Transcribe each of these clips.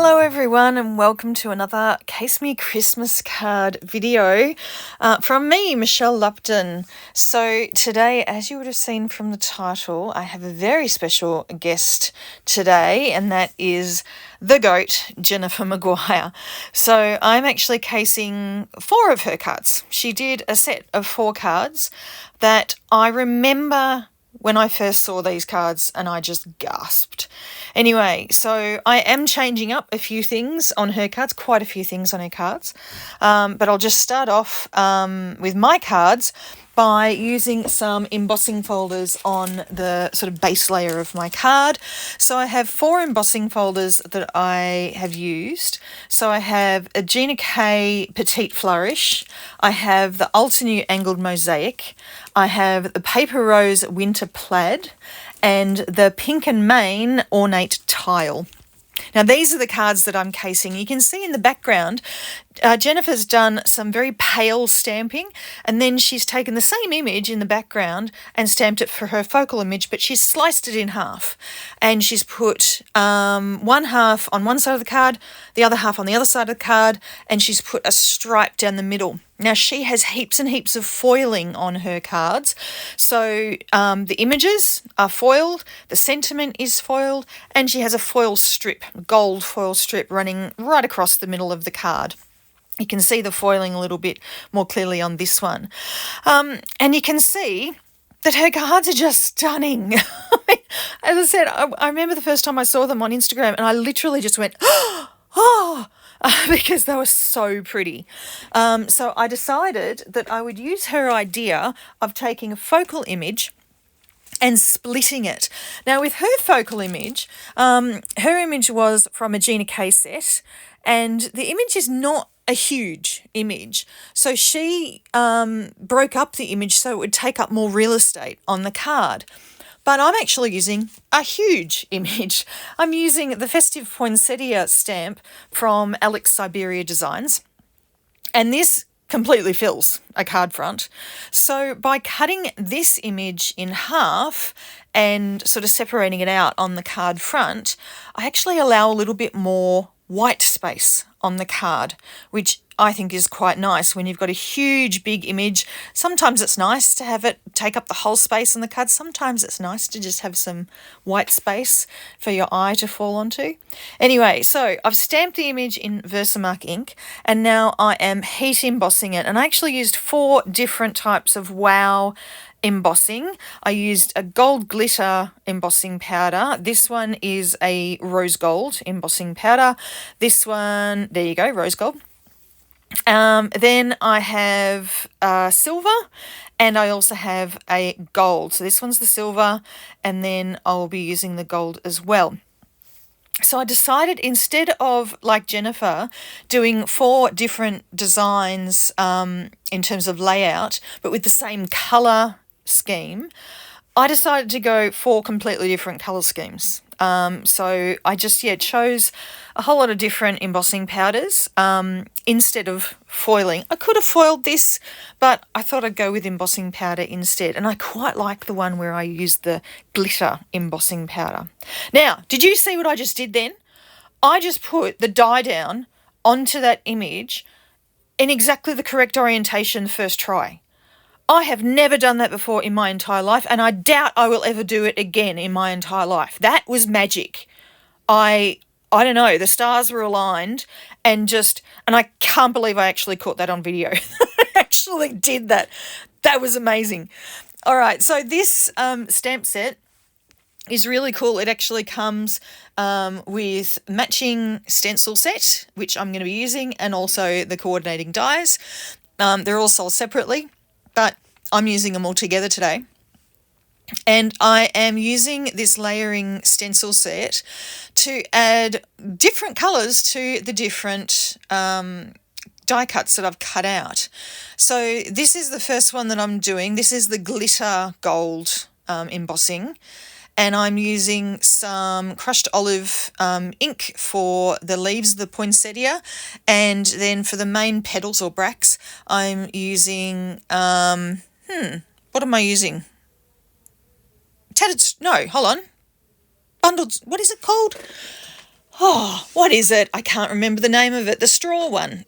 Hello everyone and welcome to another Case Me Christmas card video from me, Michelle Lupton. So today, as you would have seen from the title, I have a very special guest today, and that is the GOAT, Jennifer McGuire. So I'm actually casing 4 of her cards. She did a set of 4 cards that I remember when I first saw these cards and I just gasped. Anyway, so I am changing up a few things on her cards, quite a few things on her cards, but I'll just start off with my cards by using some embossing folders on the sort of base layer of my card. So I have 4 embossing folders that I have used. So I have a Gina Petite Flourish, I have the Altenew Angled Mosaic, I have the Paper Rose Winter Plaid, and the Pink and Main Ornate Tile. Now these are the cards that I'm casing. You can see in the background, Jennifer's done some very pale stamping, and then she's taken the same image in the background and stamped it for her focal image, but she's sliced it in half. And she's put one half on one side of the card, the other half on the other side of the card, and she's put a stripe down the middle. Now she has heaps and heaps of foiling on her cards. So the images are foiled, the sentiment is foiled, and she has a foil strip, gold foil strip running right across the middle of the card. You can see the foiling a little bit more clearly on this one. And you can see that her cards are just stunning. As I said, I remember the first time I saw them on Instagram and I literally just went, oh, because they were so pretty. So I decided that I would use her idea of taking a focal image and splitting it. Now with her focal image, her image was from a Gina K set, and the image is not a huge image. So she broke up the image so it would take up more real estate on the card. But I'm actually using a huge image. I'm using the Festive Poinsettia stamp from Syberia Designs, and this completely fills a card front. So by cutting this image in half and sort of separating it out on the card front, I actually allow a little bit more white space on the card, which I think is quite nice when you've got a huge big image. Sometimes it's nice to have it take up the whole space on the card. Sometimes it's nice to just have some white space for your eye to fall onto. Anyway, so I've stamped the image in Versamark ink, and now I am heat embossing it. And I actually used 4 different types of Wow embossing. I used a gold glitter embossing powder. This one is a rose gold embossing powder. This one, there you go, rose gold. Then I have silver, and I also have a gold. So this one's the silver, and then I'll be using the gold as well. So I decided, instead of, like Jennifer, doing 4 different designs in terms of layout, but with the same colour scheme, I decided to go 4 completely different colour schemes. So I just, chose a whole lot of different embossing powders instead of foiling. I could have foiled this, but I thought I'd go with embossing powder instead. And I quite like the one where I used the glitter embossing powder. Now, did you see what I just did then? I just put the die down onto that image in exactly the correct orientation the first try. I have never done that before in my entire life, and I doubt I will ever do it again in my entire life. That was magic. I don't know, the stars were aligned, and I can't believe I actually caught that on video. I actually did that. That was amazing. All right, so this stamp set is really cool. It actually comes with matching stencil set, which I'm going to be using, and also the coordinating dies. They're all sold separately, but I'm using them all together today. And I am using this layering stencil set to add different colours to the different die cuts that I've cut out. So this is the first one that I'm doing. This is the glitter gold embossing. And I'm using some crushed olive ink for the leaves of the poinsettia. And then for the main petals or bracts, I'm using, what am I using? Hold on. Bundled, what is it called? Oh, what is it? I can't remember the name of it. The straw one.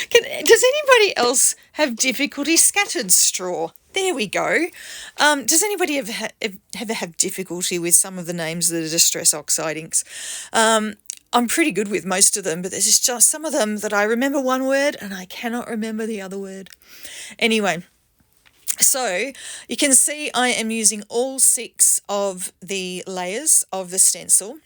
Does anybody else have difficulty? Scattered straw. There we go. Does anybody ever have difficulty with some of the names of the Distress Oxide inks? I'm pretty good with most of them, but there's just some of them that I remember one word and I cannot remember the other word. Anyway, so you can see I am using all 6 of the layers of the stencil.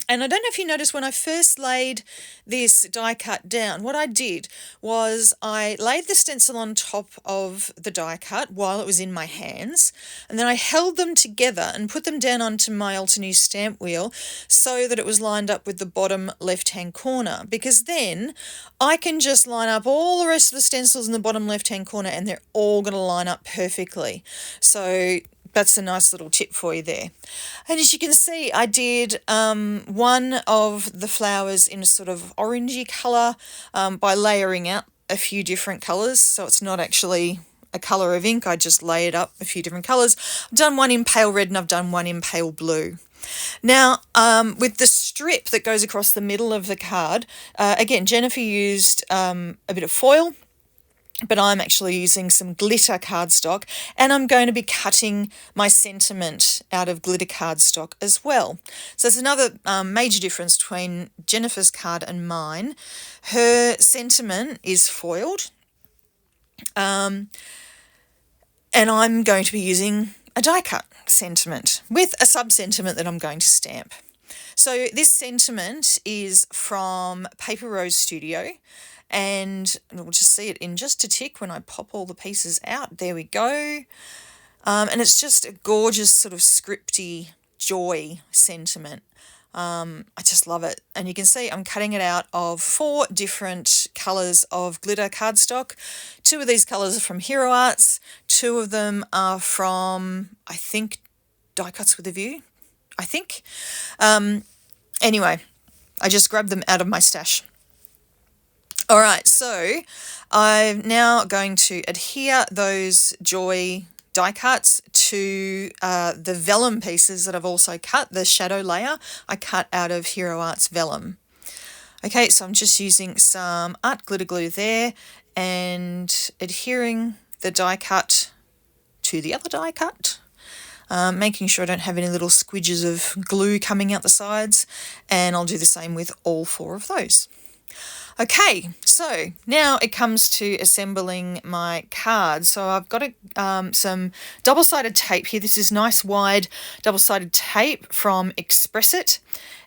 And I don't know if you noticed when I first laid this die cut down, what I did was I laid the stencil on top of the die cut while it was in my hands, and then I held them together and put them down onto my Altenew stamp wheel so that it was lined up with the bottom left-hand corner, because then I can just line up all the rest of the stencils in the bottom left-hand corner and they're all going to line up perfectly. So that's a nice little tip for you there. And as you can see, I did one of the flowers in a sort of orangey colour by layering out a few different colours. So it's not actually a colour of ink, I just layered up a few different colours. I've done one in pale red and I've done one in pale blue. Now, with the strip that goes across the middle of the card, again, Jennifer used a bit of foil, but I'm actually using some glitter cardstock, and I'm going to be cutting my sentiment out of glitter cardstock as well. So there's another major difference between Jennifer's card and mine. Her sentiment is foiled, and I'm going to be using a die cut sentiment with a sub-sentiment that I'm going to stamp. So this sentiment is from Paper Rose Studio, and we'll just see it in just a tick when I pop all the pieces out. There we go. And it's just a gorgeous sort of scripty joy sentiment. I just love it. And you can see I'm cutting it out of 4 different colours of glitter cardstock. 2 of these colours are from Hero Arts. 2 of them are from, I think, Die Cuts with a View, I think. Anyway, I just grabbed them out of my stash. All right, so I'm now going to adhere those joy die cuts to the vellum pieces that I've also cut. The shadow layer I cut out of Hero Arts vellum. Okay, so I'm just using some art glitter glue there and adhering the die cut to the other die cut. Making sure I don't have any little squidges of glue coming out the sides, and I'll do the same with all 4 of those. Okay, so now it comes to assembling my card. So I've got some double-sided tape here. This is nice wide double-sided tape from Express It,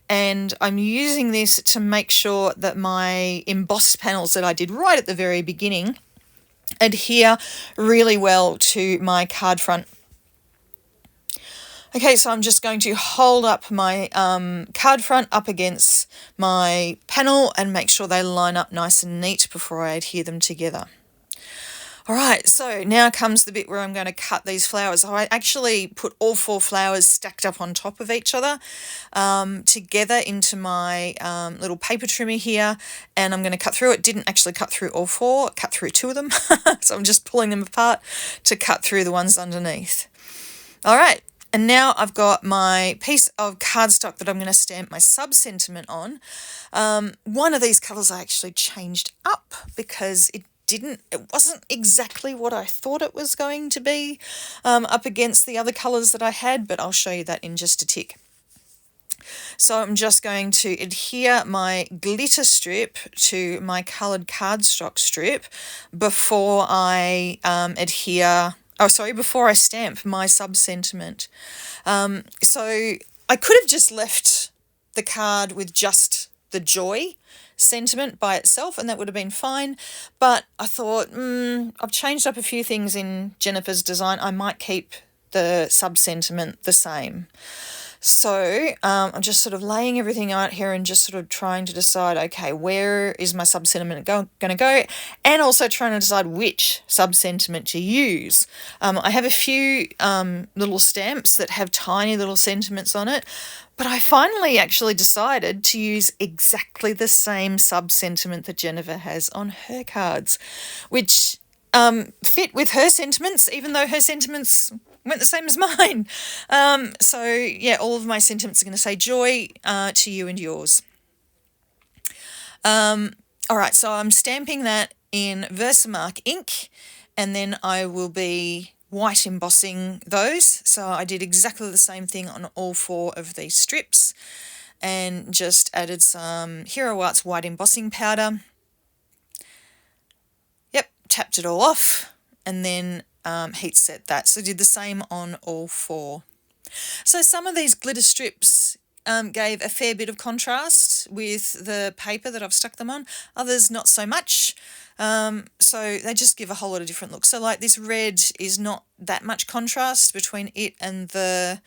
and I'm using this to make sure that my embossed panels that I did right at the very beginning adhere really well to my card front. Okay, so I'm just going to hold up my card front up against my panel and make sure they line up nice and neat before I adhere them together. All right, so now comes the bit where I'm going to cut these flowers. I actually put all 4 flowers stacked up on top of each other together into my little paper trimmer here, and I'm going to cut through it. Didn't actually cut through all 4, cut through 2 of them. So I'm just pulling them apart to cut through the ones underneath. All right. And now I've got my piece of cardstock that I'm going to stamp my sub-sentiment on. One of these colours I actually changed up because it wasn't exactly what I thought it was going to be up against the other colours that I had, but I'll show you that in just a tick. So I'm just going to adhere my glitter strip to my coloured cardstock strip before I before I stamp my sub-sentiment. So I could have just left the card with just the joy sentiment by itself and that would have been fine, but I thought, I've changed up a few things in Jennifer's design. I might keep the sub-sentiment the same. So I'm just sort of laying everything out here and just sort of trying to decide, okay, where is my sub-sentiment going to go, and also trying to decide which sub-sentiment to use. I have a few little stamps that have tiny little sentiments on it, but I finally actually decided to use exactly the same sub-sentiment that Jennifer has on her cards, which fit with her sentiments, even though her sentiments went the same as mine. So yeah, all of my sentiments are going to say joy to you and yours. All right, so I'm stamping that in Versamark ink, and then I will be white embossing those. So I did exactly the same thing on all 4 of these strips, and just added some Hero Arts white embossing powder. Yep, tapped it all off, and then heat set that. So I did the same on all 4. So some of these glitter strips gave a fair bit of contrast with the paper that I've stuck them on. Others not so much. So they just give a whole lot of different looks. So like this red is not that much contrast between it and the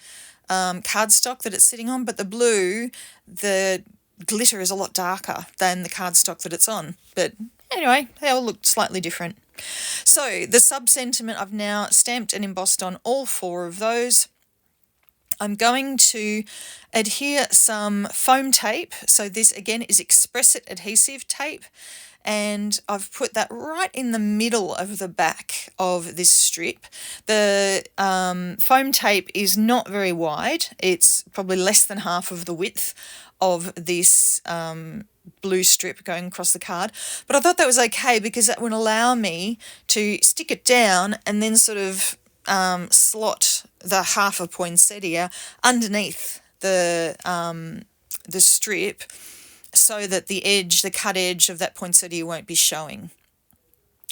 cardstock that it's sitting on, but the blue, the glitter is a lot darker than the cardstock that it's on. But anyway, they all look slightly different. So the sub-sentiment I've now stamped and embossed on all 4 of those. I'm going to adhere some foam tape. So this again is Express It adhesive tape, and I've put that right in the middle of the back of this strip. The foam tape is not very wide. It's probably less than half of the width of this blue strip going across the card, but I thought that was okay because that would allow me to stick it down and then sort of slot the half of Poinsettia underneath the strip, so that the edge, the cut edge of that Poinsettia won't be showing.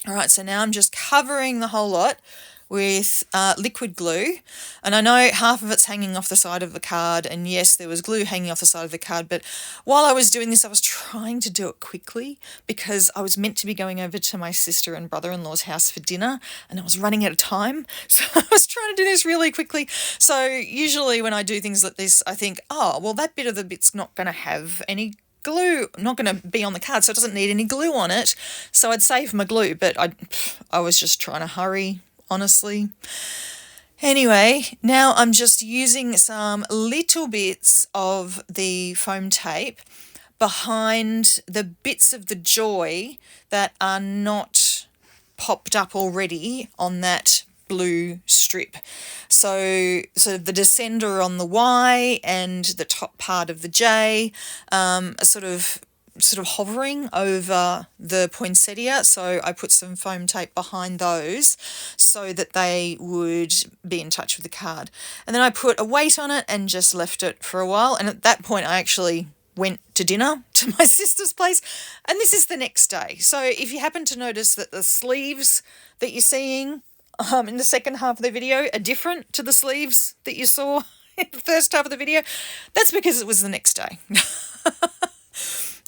All right, so now I'm just covering the whole lot with liquid glue, and I know half of it's hanging off the side of the card, and yes, there was glue hanging off the side of the card, but while I was doing this, I was trying to do it quickly because I was meant to be going over to my sister and brother-in-law's house for dinner, and I was running out of time, so I was trying to do this really quickly. So usually when I do things like this, I think, oh, well, that bit of the bit's not going to have any glue, not going to be on the card, so it doesn't need any glue on it, so I'd save my glue, but I was just trying to hurry, honestly. Anyway, now I'm just using some little bits of the foam tape behind the bits of the joy that are not popped up already on that blue strip. So the descender on the Y and the top part of the J are sort of hovering over the poinsettia, so I put some foam tape behind those so that they would be in touch with the card. And then I put a weight on it and just left it for a while, and at that point I actually went to dinner to my sister's place, and this is the next day. So if you happen to notice that the sleeves that you're seeing in the second half of the video are different to the sleeves that you saw in the first half of the video, that's because it was the next day.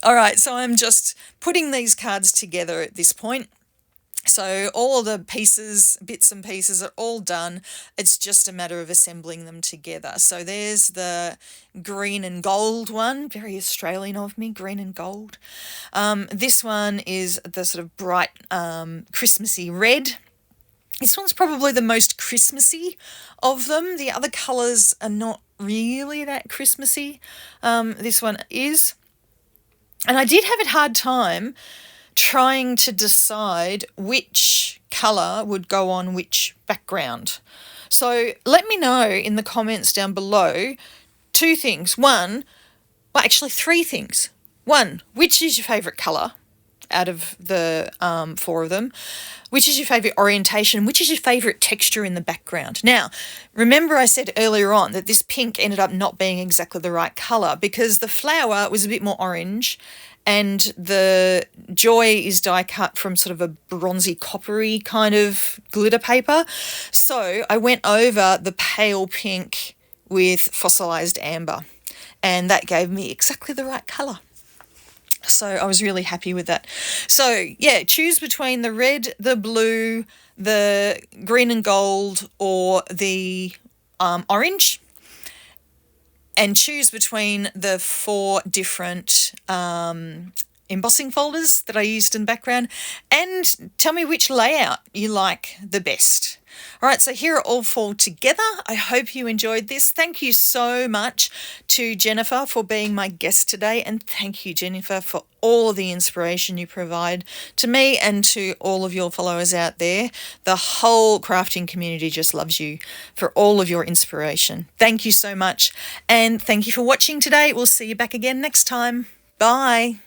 All right, so I'm just putting these cards together at this point. So all of the pieces, bits and pieces are all done. It's just a matter of assembling them together. So there's the green and gold one, very Australian of me, green and gold. This one is the sort of bright Christmassy red. This one's probably the most Christmassy of them. The other colours are not really that Christmassy. This one is. And I did have a hard time trying to decide which colour would go on which background. So let me know in the comments down below 2 things. Three things. 1, which is your favourite colour out of the 4 of them? Which is your favourite orientation? Which is your favourite texture in the background? Now, remember I said earlier on that this pink ended up not being exactly the right colour because the flower was a bit more orange and the joy is die cut from sort of a bronzy coppery kind of glitter paper. So I went over the pale pink with fossilized amber, and that gave me exactly the right colour. So I was really happy with that. So yeah, choose between the red, the blue, the green and gold, or the orange, and choose between the 4 different embossing folders that I used in the background, and tell me which layout you like the best. All right, so here are all four together. I hope you enjoyed this. Thank you so much to Jennifer for being my guest today, and thank you, Jennifer, for all the inspiration you provide to me and to all of your followers out there. The whole crafting community just loves you for all of your inspiration. Thank you so much, and thank you for watching today. We'll see you back again next time. Bye.